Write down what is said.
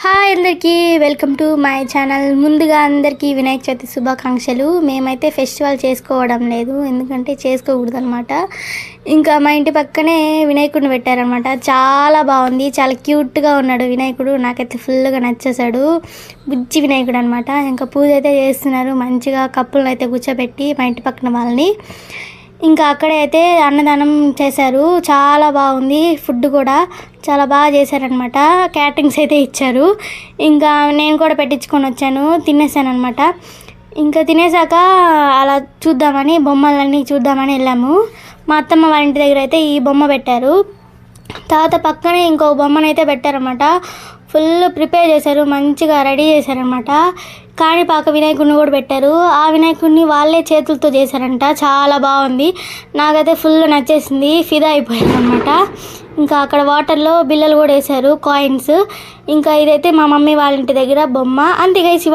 Hi అందరికీ welcome to my channel. ముందుగా అందరికీ వినాయక చవితి శుభాకాంక్షలు. మేమైతే ఫెస్టివల్ చేసుకోవడం లేదు, ఎందుకంటే చేసుకోకూడదు అనమాట. ఇంకా మా ఇంటి పక్కనే వినాయకుడిని పెట్టారనమాట. చాలా బాగుంది, చాలా క్యూట్గా ఉన్నాడు వినాయకుడు. నాకైతే ఫుల్గా నచ్చేసాడు. బుజ్జి వినాయకుడు అనమాట. ఇంకా పూజ అయితే చేస్తున్నారు మంచిగా, కప్పులను అయితే కూర్చోబెట్టి మా ఇంటి పక్కన వాళ్ళని. ఇంకా అక్కడే అయితే అన్నదానం చేశారు, చాలా బాగుంది. ఫుడ్ కూడా చాలా బాగా చేశారనమాట. క్యాటరింగ్స్ అయితే ఇచ్చారు. ఇంకా నేను కూడా పెట్టించుకొని వచ్చాను, తినేసాను అనమాట. ఇంకా తినేసాక అలా చూద్దామని, బొమ్మలన్నీ చూద్దామని వెళ్ళాము. మా అత్తమ్మ వాళ్ళ ఇంటి దగ్గర అయితే ఈ బొమ్మ పెట్టారు. తర్వాత పక్కనే ఇంకో బొమ్మనైతే పెట్టారనమాట. ఫుల్ ప్రిపేర్ చేశారు, మంచిగా రెడీ చేశారనమాట. కాణిపాక వినాయకుడిని కూడా పెట్టారు. ఆ వినాయకుడిని వాళ్ళే చేతులతో చేశారంట, చాలా బాగుంది. నాకైతే ఫుల్ నచ్చేసింది, ఫిదా అయిపోయాను అనమాట. ఇంకా అక్కడ వాటర్లో బిళ్ళలు కూడా వేశారు, కాయిన్స్. ఇంకా ఇదైతే మా మమ్మీ వాళ్ళ ఇంటి దగ్గర బొమ్మ. అంతే గైస్.